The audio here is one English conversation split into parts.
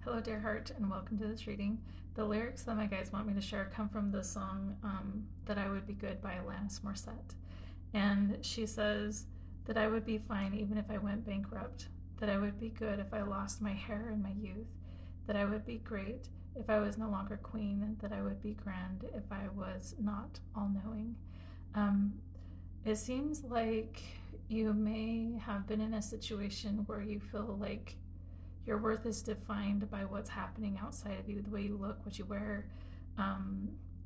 Hello, dear heart, and welcome to this reading. The lyrics that my guides want me to share come from the song That I Would Be Good by Alanis Morissette. And she says that I would be fine even if I went bankrupt, that I would be good if I lost my hair in my youth, that I would be great if I was no longer queen, that I would be grand if I was not all-knowing. It seems like you may have been in a situation where you feel like your worth is defined by what's happening outside of you, the way you look, what you wear,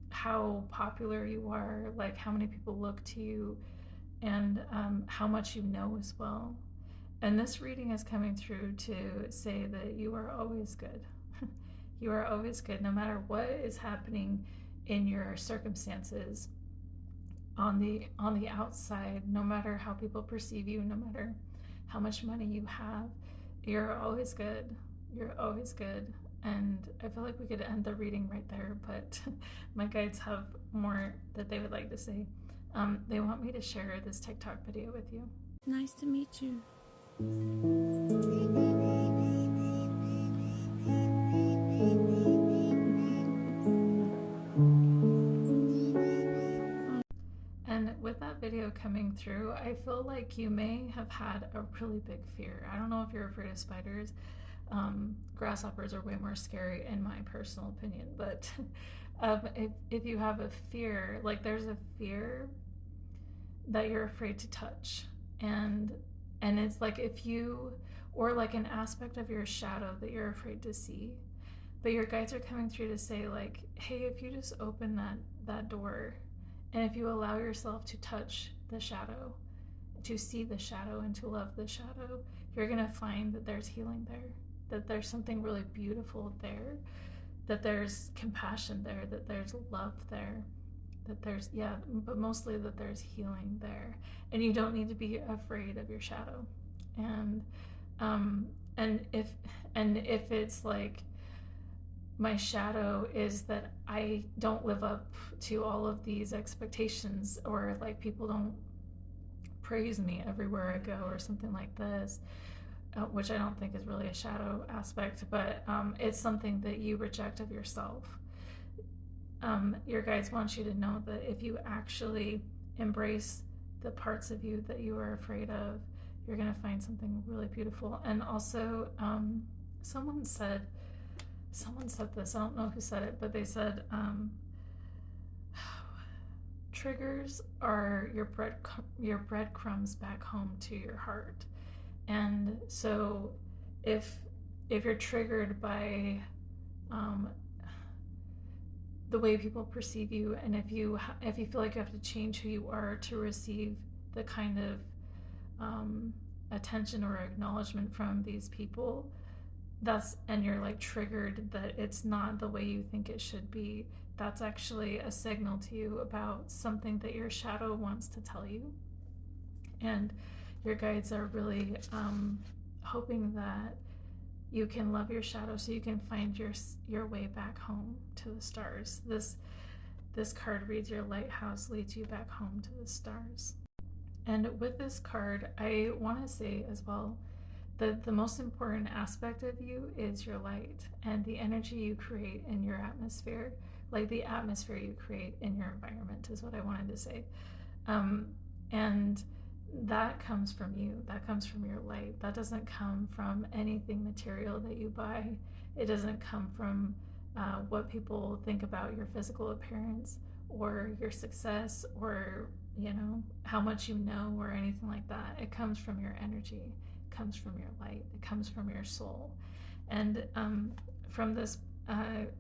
how popular you are, like how many people look to you, and how much you know as well. And this reading is coming through to say that you are always good. You are always good, no matter what is happening in your circumstances on the outside, no matter how people perceive you, no matter how much money you have. You're always good. You're always good. And I feel like we could end the reading right there, but my guides have more that they would like to say. They want me to share this TikTok video with you. Nice to meet you. And with that video coming through, I feel like you may have had a really big fear. I don't know if you're afraid of spiders. Grasshoppers are way more scary in my personal opinion, but if you have a fear, like there's a fear that you're afraid to touch, and it's like if you, or like an aspect of your shadow that you're afraid to see, but your guides are coming through to say like, hey, if you just open that door, and if you allow yourself to touch the shadow, to see the shadow and to love the shadow, you're gonna find that there's healing there, that there's something really beautiful there, that there's compassion there, that there's love there, that there's, yeah, but mostly that there's healing there. And you don't need to be afraid of your shadow. And if it's like, my shadow is that I don't live up to all of these expectations, or like people don't praise me everywhere I go or something like this, which I don't think is really a shadow aspect, but it's something that you reject of yourself. Your guides want you to know that if you actually embrace the parts of you that you are afraid of, you're going to find something really beautiful. And also, someone said this, I don't know who said it, but they said triggers are your breadcrumbs back home to your heart. And so if you're triggered by the way people perceive you, and if you feel like you have to change who you are to receive the kind of attention or acknowledgement from these people, and you're like triggered that it's not the way you think it should be, that's actually a signal to you about something that your shadow wants to tell you. And your guides are really hoping that you can love your shadow so you can find your way back home to the stars. This card reads, your lighthouse leads you back home to the stars. And with this card, I want to say as well, the most important aspect of you is your light and the energy you create in your atmosphere, like the atmosphere you create in your environment is what I wanted to say. And that comes from you, that comes from your light. That doesn't come from anything material that you buy. It doesn't come from what people think about your physical appearance or your success, or how much you know, or anything like that. It comes from your energy, comes from your light, it comes from your soul. And from this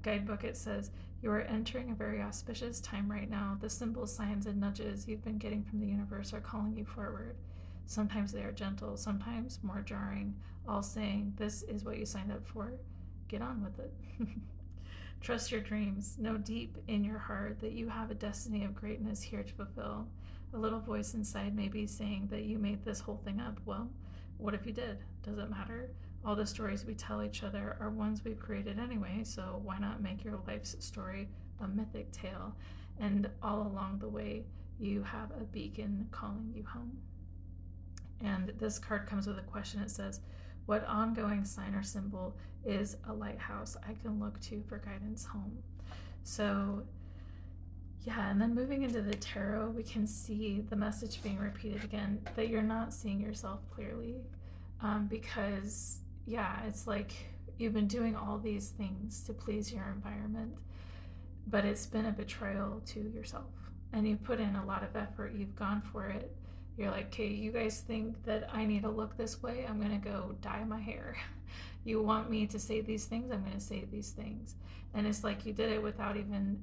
guidebook, it says, you are entering a very auspicious time right now. The symbols, signs, and nudges you've been getting from the universe are calling you forward. Sometimes they are gentle, sometimes more jarring, all saying, this is what you signed up for. Get on with it. Trust your dreams. Know deep in your heart that you have a destiny of greatness here to fulfill. A little voice inside may be saying that you made this whole thing up. Well, what if you did? Does it matter? All the stories we tell each other are ones we've created anyway, so why not make your life's story a mythic tale? And all along the way, you have a beacon calling you home. And this card comes with a question. It says, what ongoing sign or symbol is a lighthouse I can look to for guidance home. So yeah, and then moving into the tarot, we can see the message being repeated again, that you're not seeing yourself clearly, because yeah, it's like you've been doing all these things to please your environment, but it's been a betrayal to yourself, and you put in a lot of effort, you've gone for it. You're like, okay, you guys think that I need to look this way, I'm gonna go dye my hair. You want me to say these things, I'm gonna say these things. And it's like you did it without even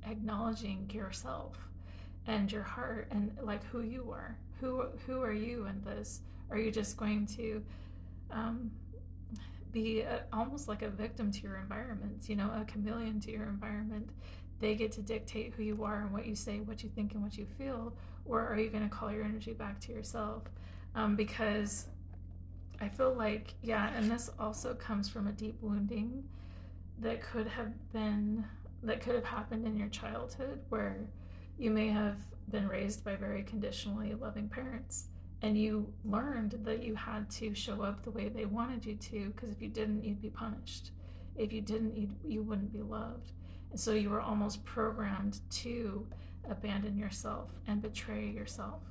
acknowledging yourself and your heart and like who you are. Who are you in this? Are you just going to be almost like a victim to your environment, a chameleon to your environment? They get to dictate who you are and what you say, what you think, and what you feel. Or are you going to call your energy back to yourself? Because I feel like, yeah, and this also comes from a deep wounding that could have happened in your childhood, where you may have been raised by very conditionally loving parents, and you learned that you had to show up the way they wanted you to, because if you didn't, you'd be punished. If you didn't, you wouldn't be loved. And so you were almost programmed to abandon yourself and betray yourself.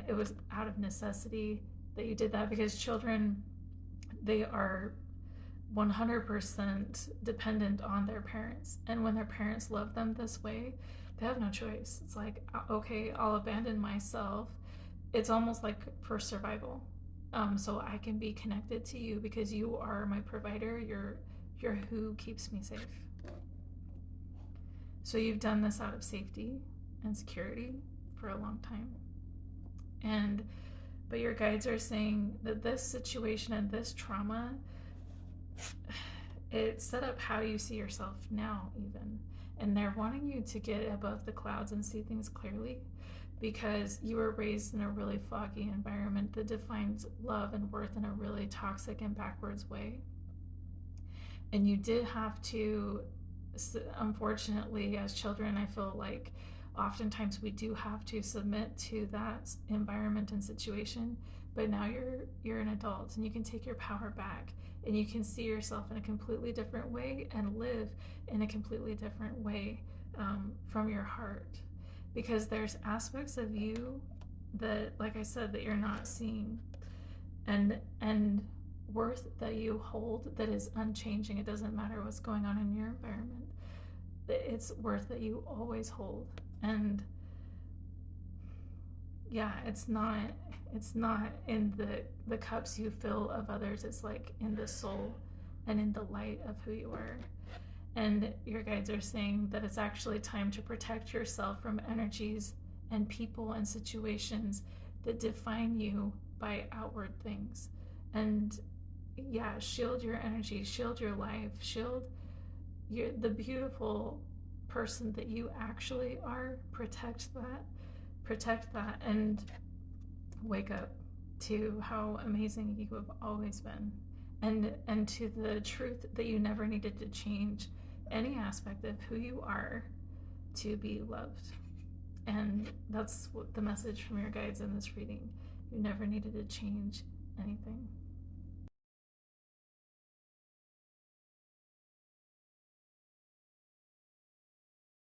It was out of necessity that you did that, because children, they are 100% dependent on their parents. And when their parents love them this way, they have no choice. It's like, okay, I'll abandon myself. It's almost like for survival. So I can be connected to you because you are my provider. You're who keeps me safe. So you've done this out of safety and security for a long time. But your guides are saying that this situation and this trauma, it set up how you see yourself now even. And they're wanting you to get above the clouds and see things clearly, because you were raised in a really foggy environment that defines love and worth in a really toxic and backwards way. And you did have to, unfortunately, as children, I feel like oftentimes we do have to submit to that environment and situation. But now you're an adult and you can take your power back, and you can see yourself in a completely different way and live in a completely different way, from your heart. Because there's aspects of you that, like I said, that you're not seeing, and worth that you hold that is unchanging. It doesn't matter what's going on in your environment. It's worth that you always hold. And yeah, it's not in the cups you fill of others. It's like in the soul and in the light of who you are. And your guides are saying that it's actually time to protect yourself from energies and people and situations that define you by outward things. And yeah, shield your energy, shield your life, shield the beautiful person that you actually are. Protect that, and wake up to how amazing you have always been, and to the truth that you never needed to change any aspect of who you are to be loved. And that's what the message from your guides in this reading. You never needed to change anything.